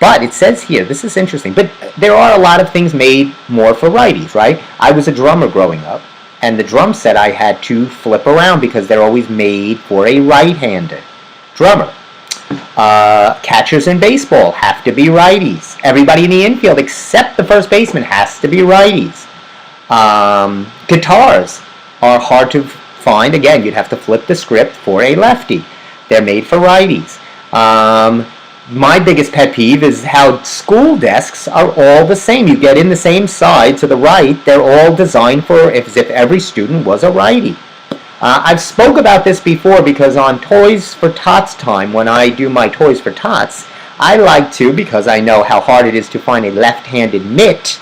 But it says here, this is interesting, but there are a lot of things made more for righties, right? I was a drummer growing up, and the drum set I had to flip around because they're always made for a right-handed drummer. Catchers in baseball have to be righties. Everybody in the infield except the first baseman has to be righties. Guitars are hard to find. Again, you'd have to flip the script for a lefty. They're made for righties. My biggest pet peeve is how school desks are all the same. You get in the same side to the right. They're all designed for as if every student was a righty. I've spoke about this before because on Toys for Tots time, when I do my Toys for Tots, I like to, because I know how hard it is to find a left-handed mitt,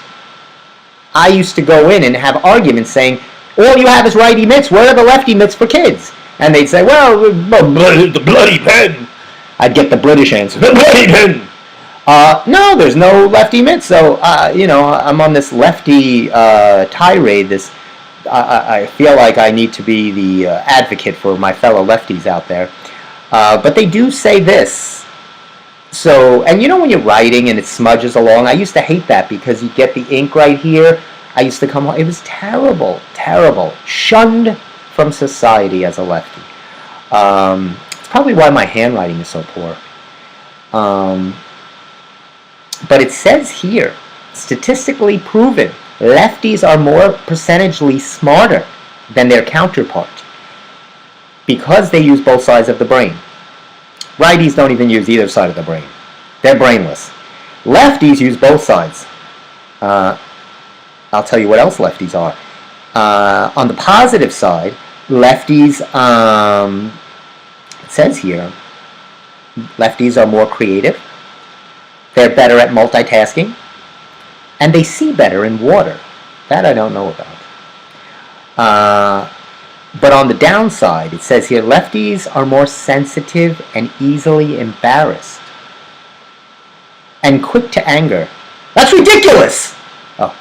I used to go in and have arguments saying, all you have is righty mitts, where are the lefty mitts for kids? And they'd say, well, the bloody pen. I'd get the British answer, the bloody pen. No, there's no lefty mitts, so, you know, I'm on this lefty tirade, this I feel like I need to be the advocate for my fellow lefties out there. But they do say this. So, and you know when you're writing and it smudges along, I used to hate that because you get the ink right here. I used to come home. It was terrible, terrible. Shunned from society as a lefty. It's probably why my handwriting is so poor. But it says here, statistically proven, lefties are more percentagely smarter than their counterpart because they use both sides of the brain. Righties don't even use either side of the brain. They're brainless. Lefties use both sides. I'll tell you what else lefties are. On the positive side, lefties, it says here, lefties are more creative. They're better at multitasking. And they see better in water. That I don't know about. But on the downside, it says here, lefties are more sensitive and easily embarrassed. And quick to anger. That's ridiculous! Oh,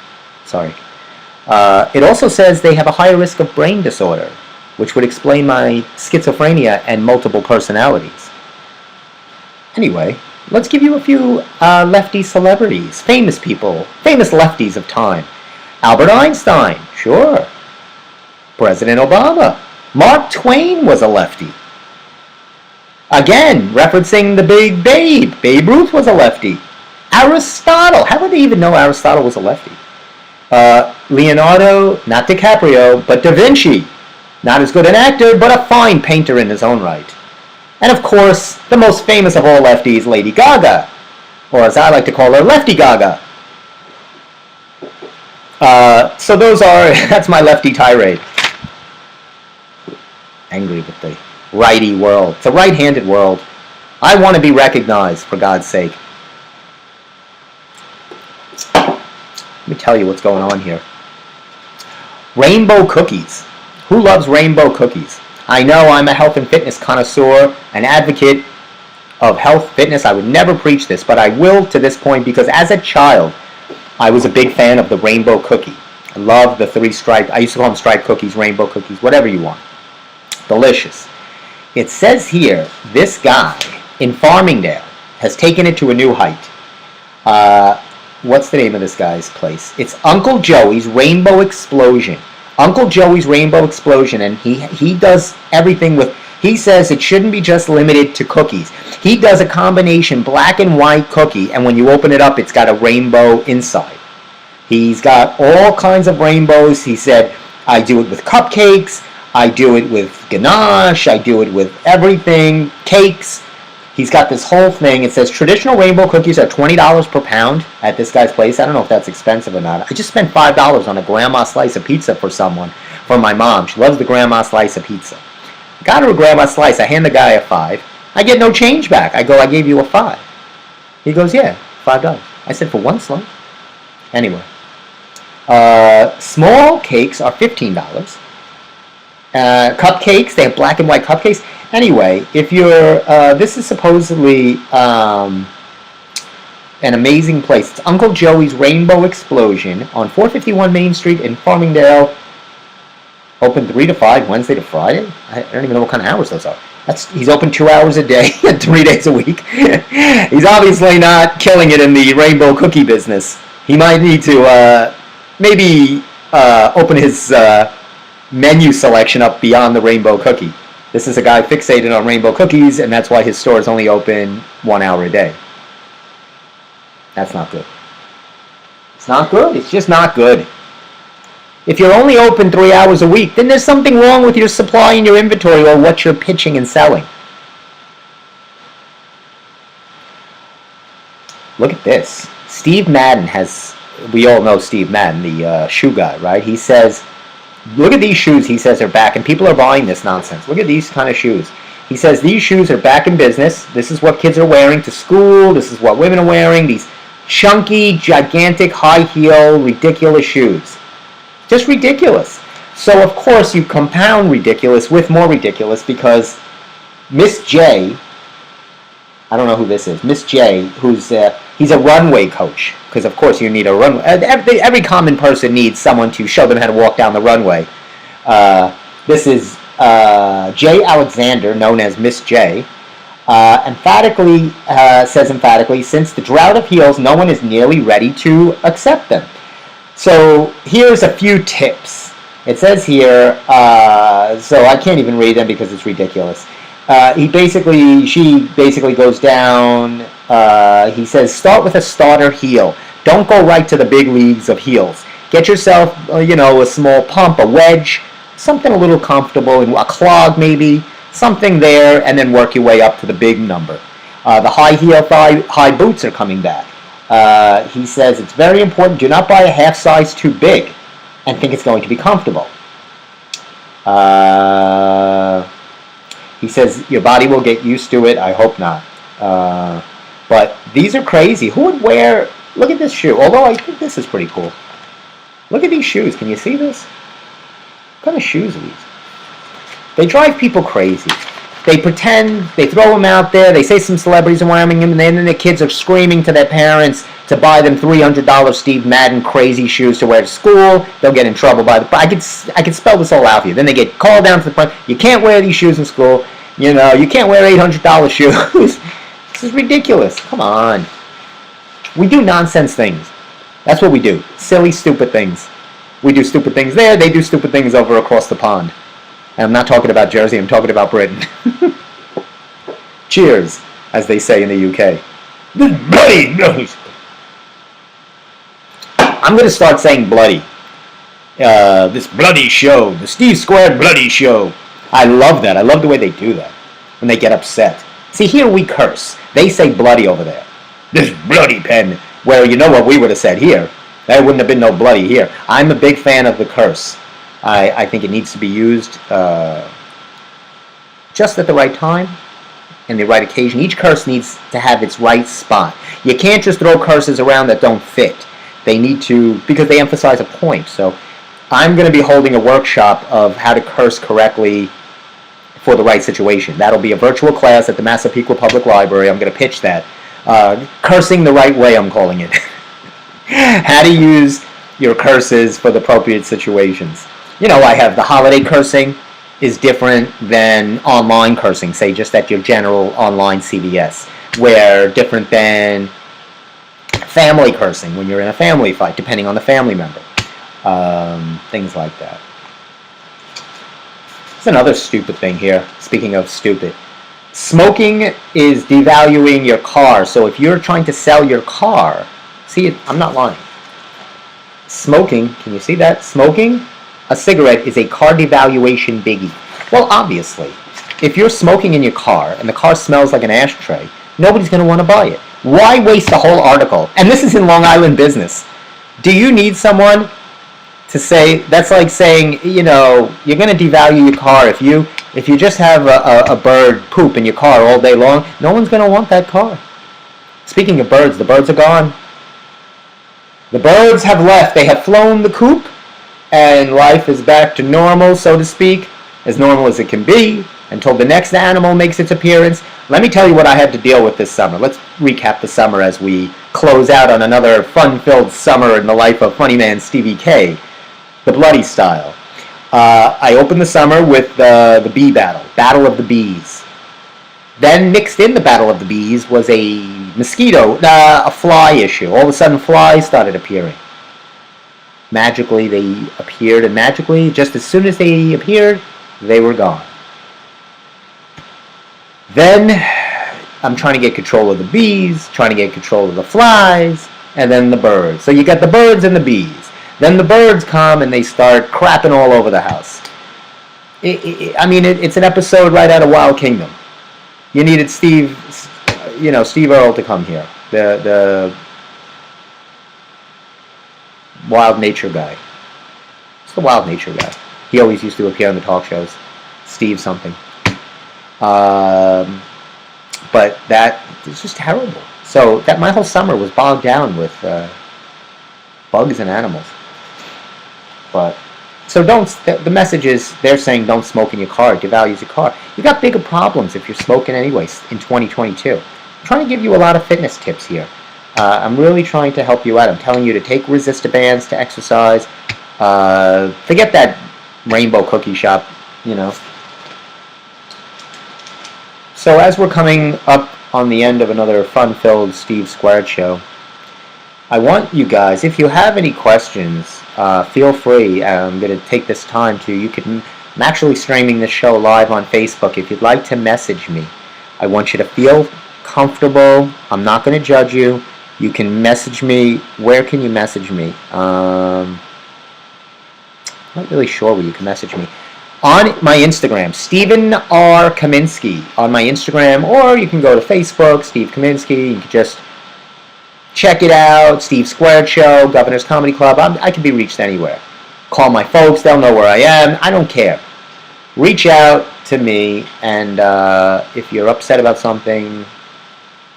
sorry. It also says they have a higher risk of brain disorder, which would explain my schizophrenia and multiple personalities. Anyway, let's give you a few lefty celebrities, famous people, famous lefties of time. Albert Einstein, sure. President Obama. Mark Twain was a lefty. Again, referencing the big Babe. Babe Ruth was a lefty. Aristotle. How would they even know Aristotle was a lefty? Leonardo, not DiCaprio, but Da Vinci. Not as good an actor, but a fine painter in his own right. And of course, the most famous of all lefties, Lady Gaga. Or as I like to call her, Lefty Gaga. So those are, that's my lefty tirade. Angry with the righty world. It's a right-handed world. I want to be recognized, for God's sake. Let me tell you what's going on here. Rainbow cookies. Who loves rainbow cookies? I know I'm a health and fitness connoisseur, an advocate of health, fitness. I would never preach this, but I will to this point because as a child, I was a big fan of the rainbow cookie. I love the 3 striped. I used to call them striped cookies, rainbow cookies, whatever you want. Delicious. It says here, this guy in Farmingdale has taken it to a new height. What's the name of this guy's place? It's Uncle Joey's Rainbow Explosion. Uncle Joey's Rainbow Explosion, and he does everything with, he says it shouldn't be just limited to cookies. He does a combination black and white cookie, and when you open it up, it's got a rainbow inside. He's got all kinds of rainbows. He said, I do it with cupcakes, I do it with ganache, I do it with everything, cakes. He's got this whole thing. It says traditional rainbow cookies are $20 per pound at this guy's place. I don't know if that's expensive or not. I just spent $5 on a grandma slice of pizza for someone, for my mom. She loves the grandma slice of pizza. Got her a grandma slice. I hand the guy a $5. I get no change back. I go, I gave you a $5. He goes, yeah, $5. I said, for one slice? Anyway. Small cakes are $15. Cupcakes, they have black and white cupcakes. Anyway, if you're, this is supposedly an amazing place. It's Uncle Joey's Rainbow Explosion on 451 Main Street in Farmingdale. Open 3 to 5, Wednesday to Friday. I don't even know what kind of hours those are. He's open 2 hours a day, 3 days a week. He's obviously not killing it in the rainbow cookie business. He might need to maybe open his menu selection up beyond the rainbow cookie. This is a guy fixated on rainbow cookies, and that's why his store is only open 1 hour a day. That's not good. It's not good. It's just not good. If you're only open 3 hours a week, then there's something wrong with your supply and your inventory or what you're pitching and selling. Look at this. Steve Madden has, we all know Steve Madden, the shoe guy, right? He says, look at these shoes, he says, are back, and people are buying this nonsense. Look at these kind of shoes. He says these shoes are back in business. This is what kids are wearing to school. This is what women are wearing. These chunky, gigantic, high heel, ridiculous shoes. Just ridiculous. So, of course, you compound ridiculous with more ridiculous because Miss J, I don't know who this is, Miss J, who's, he's a runway coach. Because, of course, you need a runway. Every common person needs someone to show them how to walk down the runway. This is J. Alexander, known as Miss J, emphatically says, since the drought of heels, no one is nearly ready to accept them. So here's a few tips. It says here, so I can't even read them because it's ridiculous. She basically goes down, he says, start with a starter heel. Don't go right to the big leagues of heels. Get yourself, a small pump, a wedge, something a little comfortable, a clog maybe, something there, and then work your way up to the big number. The high heel, high boots are coming back. He says it's very important, do not buy a half size too big and think it's going to be comfortable. He says your body will get used to it. I hope not. But these are crazy. Who would wear, look at this shoe, although I think this is pretty cool. Look at these shoes. Can you see this? What kind of shoes are these? They drive people crazy. They pretend, they throw them out there, they say some celebrities are wearing them, and then the kids are screaming to their parents to buy them $300 Steve Madden crazy shoes to wear to school. They'll get in trouble by the, I could spell this all out for you. Then they get called down to the front. You can't wear these shoes in school. You can't wear $800 shoes. This is ridiculous. Come on. We do nonsense things. That's what we do. Silly, stupid things. We do stupid things there. They do stupid things over across the pond. And I'm not talking about Jersey. I'm talking about Britain. Cheers, as they say in the UK. This bloody nose. I'm going to start saying bloody. This bloody show. The Steve Squared bloody show. I love that. I love the way they do that. When they get upset. See, here we curse. They say bloody over there. This bloody pen. Where you know what we would have said here. There wouldn't have been no bloody here. I'm a big fan of the curse. I think it needs to be used just at the right time and the right occasion. Each curse needs to have its right spot. You can't just throw curses around that don't fit. They need to, because they emphasize a point. So I'm going to be holding a workshop of how to curse correctly for the right situation. That'll be a virtual class at the Massapequa Public Library. I'm going to pitch that. Cursing the right way, I'm calling it. How to use your curses for the appropriate situations. You know, I have the holiday cursing is different than online cursing, say just at your general online CVS, where different than family cursing when you're in a family fight, depending on the family member. Things like that. There's another stupid thing here, speaking of stupid. Smoking is devaluing your car, so if you're trying to sell your car, see, I'm not lying. Smoking, can you see that? Smoking a cigarette is a car devaluation biggie. Well, obviously, if you're smoking in your car and the car smells like an ashtray, nobody's going to want to buy it. Why waste a whole article? And this is in Long Island business. Do you need someone to say, that's like saying, you know, you're going to devalue your car if you just have a bird poop in your car all day long, no one's going to want that car. Speaking of birds, the birds are gone. The birds have left. They have flown the coop, and life is back to normal, so to speak, as normal as it can be, until the next animal makes its appearance. Let me tell you what I had to deal with this summer. Let's recap the summer as we close out on another fun-filled summer in the life of funny man Stevie K, the bloody style. I opened the summer with the bee battle, Battle of the Bees. Then mixed in the Battle of the Bees was a mosquito, a fly issue. All of a sudden flies started appearing. Magically they appeared, and magically, just as soon as they appeared, they were gone. Then I'm trying to get control of the bees, trying to get control of the flies, and then the birds. So you got the birds and the bees. Then the birds come and they start crapping all over the house. It's an episode right out of Wild Kingdom. You needed Steve Earle to come here, the wild nature guy. It's the wild nature guy. He always used to appear on the talk shows. Steve something. But that is just terrible. So that my whole summer was bogged down with bugs and animals. But so the message is they're saying don't smoke in your car. It devalues your car. You got bigger problems if you're smoking anyways in 2022. I'm trying to give you a lot of fitness tips here. I'm really trying to help you out. I'm telling you to take resistor bands to exercise. Forget that rainbow cookie shop, you know. So as we're coming up on the end of another fun-filled Steve Squared show, I want you guys, if you have any questions, feel free. I'm going to take this time I'm actually streaming this show live on Facebook. If you'd like to message me, I want you to feel comfortable. I'm not going to judge you. You can message me. Where can you message me? I'm not really sure where you can message me. On my Instagram, Stephen R. Kaminsky on my Instagram, or you can go to Facebook, Steve Kaminsky. You can just check it out. Steve Squared Show, Governor's Comedy Club. I can be reached anywhere. Call my folks. They'll know where I am. I don't care. Reach out to me, and if you're upset about something,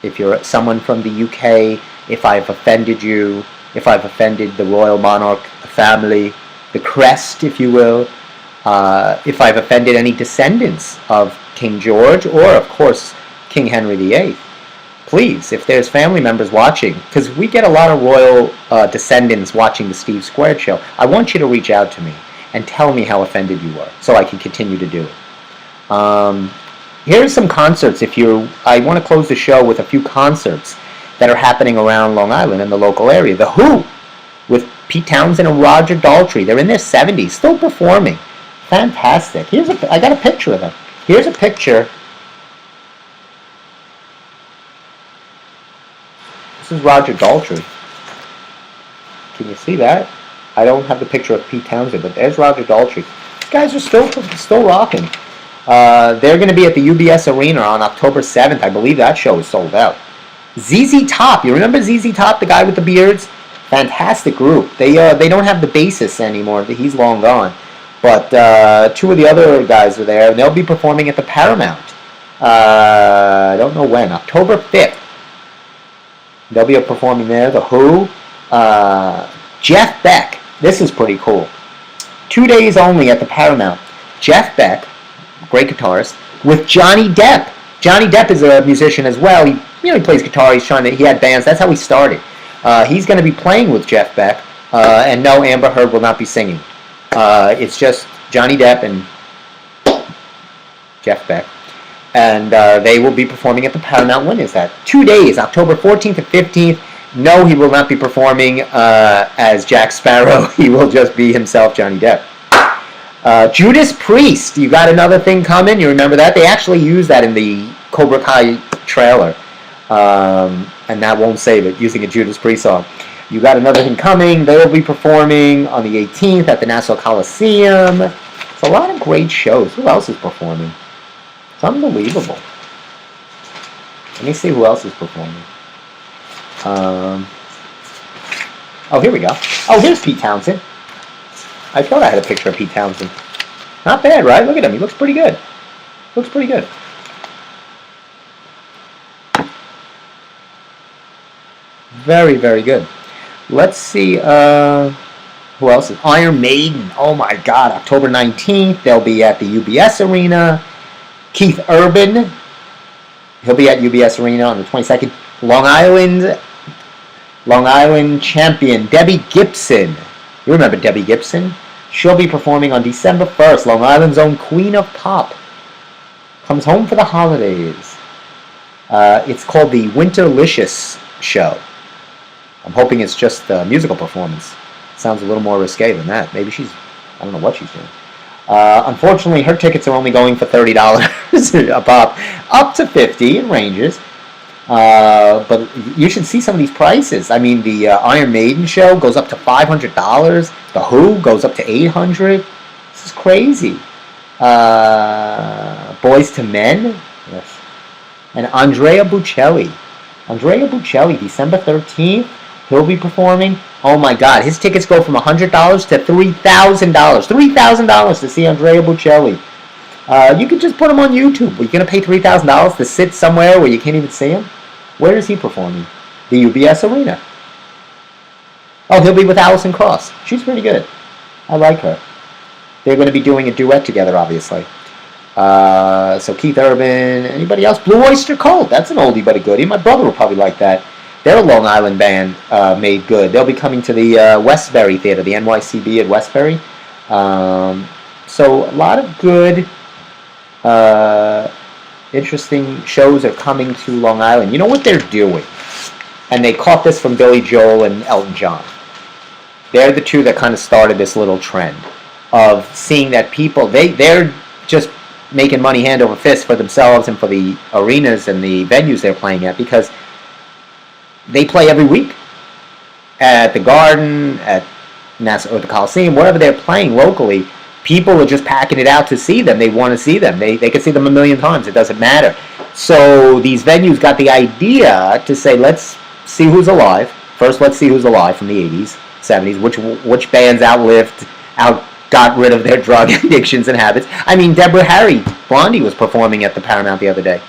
if you're someone from the UK, if I've offended you, if I've offended the royal monarch family, the crest, if you will, if I've offended any descendants of King George or, of course, King Henry VIII, please, if there's family members watching, because we get a lot of royal descendants watching the Steve Squared Show, I want you to reach out to me and tell me how offended you were so I can continue to do it. Here's some concerts. I want to close the show with a few concerts that are happening around Long Island in the local area. The Who, with Pete Townsend and Roger Daltrey. They're in their 70s, still performing. Fantastic. I got a picture of them. Here's a picture. This is Roger Daltrey. Can you see that? I don't have the picture of Pete Townsend, but there's Roger Daltrey. These guys are still rocking. They're going to be at the UBS Arena on October 7th. I believe that show is sold out. ZZ Top. You remember ZZ Top, the guy with the beards? Fantastic group. They don't have the bassist anymore. He's long gone. But two of the other guys are there, and they'll be performing at the Paramount. I don't know when. October 5th. They'll be performing there. The Who. Jeff Beck. This is pretty cool. 2 days only at the Paramount. Jeff Beck, great guitarist, with Johnny Depp. Johnny Depp is a musician as well. He plays guitar. He had bands. That's how he started. He's going to be playing with Jeff Beck, and no, Amber Heard will not be singing. It's just Johnny Depp and Jeff Beck, and they will be performing at the Paramount. When is that? 2 days, October 14th and 15th. No, he will not be performing as Jack Sparrow. He will just be himself, Johnny Depp. Judas Priest, you got another thing coming. You remember that? They actually used that in the Cobra Kai trailer, and that won't save it, using a Judas Priest song. You got another thing coming. They will be performing on the 18th at the Nassau Coliseum. It's a lot of great shows. Who else is performing? It's unbelievable. Let me see who else is performing. Oh, here we go. Oh, here's Pete Townsend. I thought I had a picture of Pete Townsend. Not bad, right? Look at him. He looks pretty good. Looks pretty good. Very, very good. Let's see. Who else is? Iron Maiden. Oh my God. October 19th. They'll be at the UBS Arena. Keith Urban. He'll be at UBS Arena on the 22nd. Long Island champion Debbie Gibson. You remember Debbie Gibson? She'll be performing on December 1st. Long Island's own Queen of Pop comes home for the holidays. It's called the Winterlicious Show. I'm hoping it's just a musical performance. Sounds a little more risque than that. Maybe I don't know what she's doing. Unfortunately, her tickets are only going for $30 a pop, up to $50 in ranges. But you should see some of these prices. I mean, the Iron Maiden show goes up to $500. The Who goes up to $800. This is crazy. Boys to Men, yes, and Andrea Bocelli. Andrea Bocelli, December 13th. He'll be performing. Oh my God, his tickets go from $100 to $3,000. $3,000 to see Andrea Bocelli. You could just put him on YouTube. Are you going to pay $3,000 to sit somewhere where you can't even see him? Where is he performing? The UBS Arena. Oh, he'll be with Alison Krauss. She's pretty good. I like her. They're going to be doing a duet together, obviously. So Keith Urban. Anybody else? Blue Oyster Cult. That's an oldie but a goodie. My brother will probably like that. They're a Long Island band made good. They'll be coming to the Westbury Theater, the NYCB at Westbury. So a lot of good, interesting shows are coming to Long Island. You know what they're doing? And they caught this from Billy Joel and Elton John. They're the two that kind of started this little trend of seeing that people, they're just making money hand over fist for themselves and for the arenas and the venues they're playing at, because they play every week at the Garden, at Nassau, or the Coliseum, wherever they're playing locally. People are just packing it out to see them. They want to see them. They could see them a million times. It doesn't matter. So these venues got the idea to say, let's see who's alive. First, let's see who's alive from the 80s, 70s. Which bands got rid of their drug addictions and habits. I mean, Deborah Harry, Blondie, was performing at the Paramount the other day.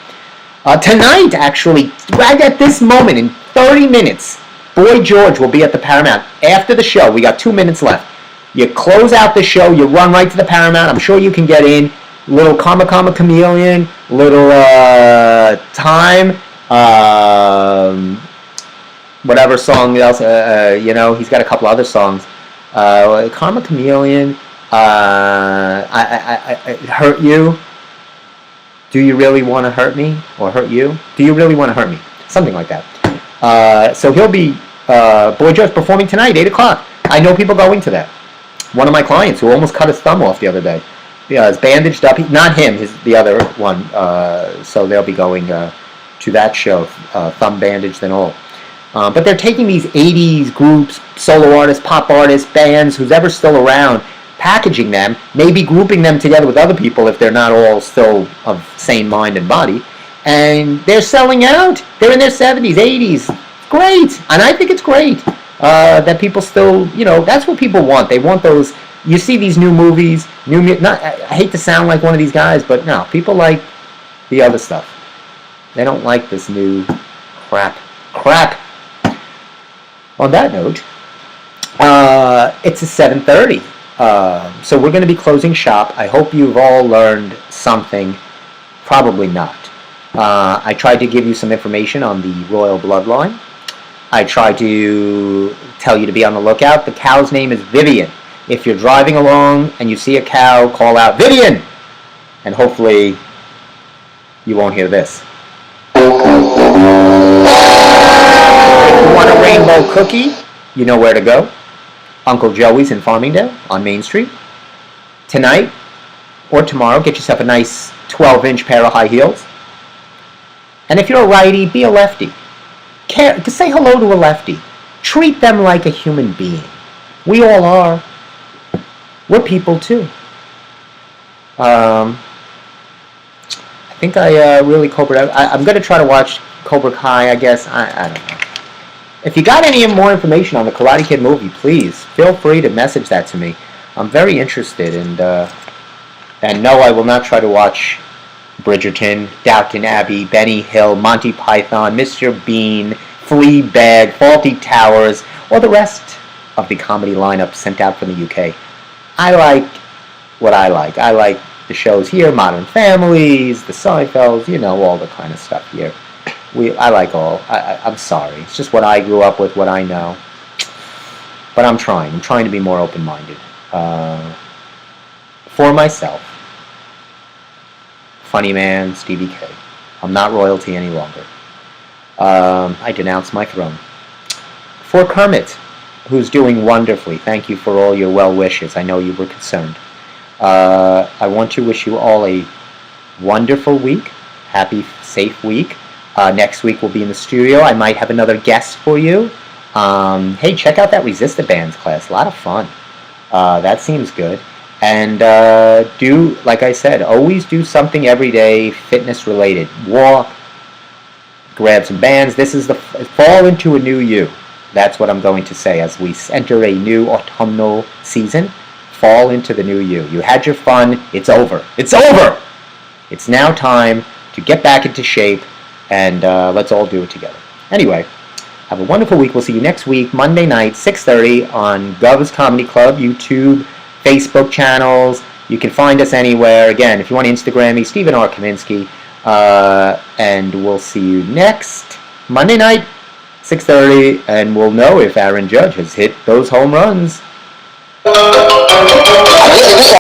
Tonight, actually, right at this moment, in 30 minutes, Boy George will be at the Paramount. After the show, we got 2 minutes left. You close out the show, you run right to the Paramount. I'm sure you can get in. Little Karma Karma Chameleon, little Time, whatever song else, he's got a couple other songs. Karma Chameleon, I Hurt You. Do you really want to hurt me? Or hurt you? Do you really want to hurt me? Something like that. So he'll be, Boy George, performing tonight, 8 o'clock. I know people going to that. One of my clients who almost cut his thumb off the other day. Yeah, it's bandaged up. Not him, the other one. So they'll be going to that show, thumb bandaged and all. But they're taking these 80s groups, solo artists, pop artists, bands, who's ever still around, packaging them, maybe grouping them together with other people if they're not all still of sane mind and body, and they're selling out. They're in their 70s, 80s. Great. And I think it's great that people still, that's what people want. They want those You see these new movies, I hate to sound like one of these guys, but no, people like the other stuff. They don't like this new crap. On that note, it's a 7:30, so we're going to be closing shop. I hope you've all learned something. Probably not. I tried to give you some information on the royal bloodline. I tried to tell you to be on the lookout. The cow's name is Vivian. If you're driving along and you see a cow, call out, Vivian! And hopefully you won't hear this. If you want a rainbow cookie, you know where to go. Uncle Joey's in Farmingdale on Main Street. Tonight or tomorrow, get yourself a nice 12-inch pair of high heels. And if you're a righty, be a lefty. Say hello to a lefty. Treat them like a human being. We all are. We're people too. I think I really covered out. I'm going to try to watch Cobra Kai, I guess. I don't know. If you got any more information on the Karate Kid movie, please feel free to message that to me. I'm very interested, and no, I will not try to watch Bridgerton, Downton Abbey, Benny Hill, Monty Python, Mr. Bean, Fleabag, Fawlty Towers, or the rest of the comedy lineup sent out from the UK. I like what I like. I like the shows here, Modern Families, the Seinfelds, all the kind of stuff here. I like all. I'm sorry. It's just what I grew up with, what I know. But I'm trying. I'm trying to be more open-minded. For myself. Funny man, Stevie K. I'm not royalty any longer. I denounce my throne. For Kermit, who's doing wonderfully, thank you for all your well wishes. I know you were concerned. I want to wish you all a wonderful week. Happy, safe week. Next week we'll be in the studio. I might have another guest for you. Hey, check out that Resisted Bands class. A lot of fun. That seems good. And do, like I said, always do something every day fitness related. Walk, grab some bands. This is fall into a new you. That's what I'm going to say as we enter a new autumnal season. Fall into the new you. You had your fun. It's over. It's over! It's now time to get back into shape, and let's all do it together. Anyway, have a wonderful week. We'll see you next week, Monday night, 6:30 on Gov's Comedy Club, YouTube, Facebook channels. You can find us anywhere. Again, if you want to Instagram me, Stephen R. Kaminsky. And we'll see you next Monday night, 6:30, and we'll know if Aaron Judge has hit those home runs.